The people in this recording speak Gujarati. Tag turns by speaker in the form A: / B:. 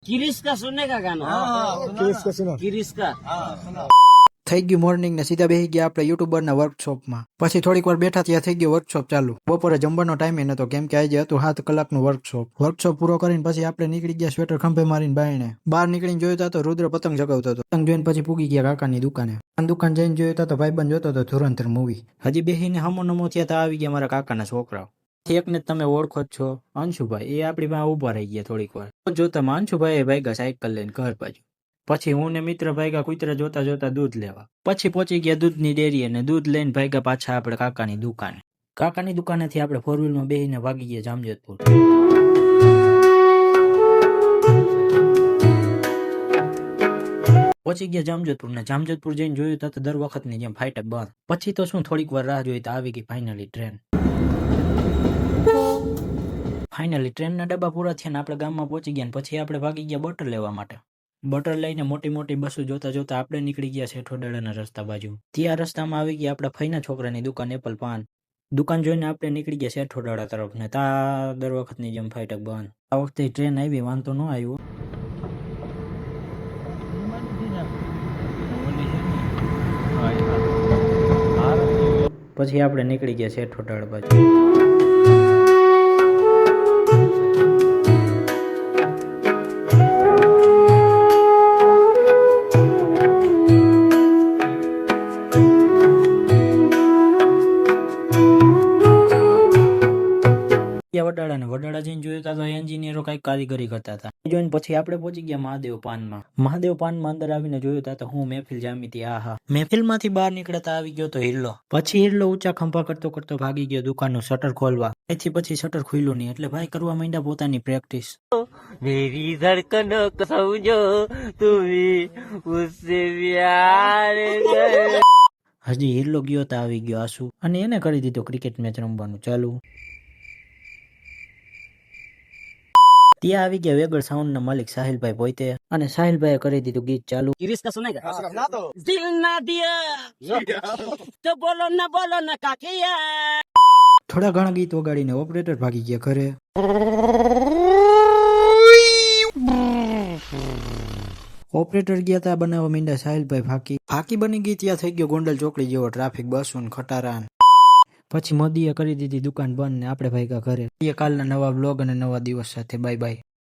A: किरिस का सुनने का गाना
B: किरिस का सुना
A: किरिस का
C: થઈ ગયું મોર્નિંગ ને સીધા બેસી ગયા આપણે યુટ્યુબર ના વર્કશોપમાં. પછી થોડીક વાર બેઠા ત્યાં થઈ ગયો વર્કશોપ ચાલુ. બપોરે જમવાનો ટાઈમ એ નતો કેમ કે આજે હતું 7 કલાકનું વર્કશોપ પૂરો કરીને પછી આપણે નીકળી ગયા સ્વેટર ખંભે મારીને બાયણે. બહાર નીકળીને જોયો તો રુદ્ર પતંગ ચગાવતો હતો. પતંગ જોઈને પછી પૂગી ગયા કાકાની દુકાને. દુકાન જઈને જોયો તો ભાઈબંધ જોતો હતો ધુરંધર મૂવી. હજી બેસીને હમો નમો થયા તો આવી ગયા મારા કાકાના છોકરાઓ. એકને તમે ઓળખો જ છો, અંશુભાઈ. એ આપણી પાસે ઉભા રહી ગયા થોડીક વાર. જોતા અંશુભાઈ ભાગ્યા સાયકલ લઈને ઘર બાજુ. પછી હું ને મિત્ર ભાગ્યા કુતરા જોતા જોતા દૂધ લેવા. પછી પહોંચી ગયા દૂધની ડેરી અને દૂધ લઈને ભાગ્યા પાછા આપણે કાકાની દુકાને. કાકાની દુકાનેથી આપણે 4 વ્હીલમાં બેસીને ભાગી ગયા જામજોધપુર. પહોંચી ગયા જામજોધપુર ને જામજોધપુર જઈને જોયું તો દર વખતની જેમ ફાટક બંધ. પછી તો શું થોડીક વાર રાહ જોઈ તો આવી ગઈ ફાઇનલી ટ્રેન. ફાઇનલી ટ્રેનના ડબ્બા પૂરા થયા ને આપણે ગામમાં પહોંચી ગયા. પછી આપણે ભાગી ગયા બટર લેવા માટે. બટર લઈને મોટી મોટી બસો જોતા જોતા આપણે નીકળી ગયા શેઠોડાના રસ્તા બાજુ. ત્યાં રસ્તામાં આવી ગયા આપણા ફઈના છોકરાની દુકાન એપલ પાન. દુકાન જોઈને આપણે નીકળી ગયા શેઠોડાળા તરફ ને તા દર વખતની જેમ ફાટક બંધ. આ વખતે ટ્રેન આવી, વાંધો ન આવ્યો. પછી આપણે નીકળી ગયા શેઠોડાળા બાજુ. વડાળા જઈને જોયું તો એન્જિનિયરો કઈક કારીગરી કરતા હતા. જોઈને પછી આપણે પહોંચી ગયા મહાદેવ પાનમાં. મહાદેવ પાનમાં અંદર આવીને જોયું તો હું મહેફિલ જામી હતી. આહા, મહેફિલમાંથી બહાર નીકળતા આવી ગયો તો હિરલો. પછી હિરલો ઊંચા ખંભા કરતો કરતો ભાગી ગયો દુકાનનું શટર ખોલવા. એથી પછી શટર ખુલ્યું નહીં એટલે ભાઈ કરવા માંડ્યા પોતાની પ્રેક્ટિસ.
A: मेरी धड़कनों को समझो तुम्हें उससे प्यार कर
C: હજી હિરલો ગયો તો આવી ગયો આસુ અને એને કરી દીધો ક્રિકેટ મેચ રમવાનું ચાલુ. ત્યાં આવી ગયા વેગળ સાઉન્ડ ના માલિક સાહિલભાઈ પોતે અને સાહિલભાઈ કરી દીધું ગીત ચાલુ.
A: किरिस का सुनेगा दिल ना दिया तो बोलो ना काकिया.
C: થોડા ઘણા ગીત વગાડીને ઓપરેટર ભાગી ગયા ઘરે. ઓપરેટર ગયા તા બનાવવા માંડ્યા સાહિલભાઈ ફાકી બની ગઈ. ત્યાં થઈ ગયો ગોંડલ ચોકડી જેવો ટ્રાફિક, બસો ને ખટારા. પછી મોદીએ કરી દીધી દુકાન બંધ ને આપણે ભાગ્યા ઘરે. કાલના નવા બ્લોગ અને નવા દિવસ સાથે બાય બાય.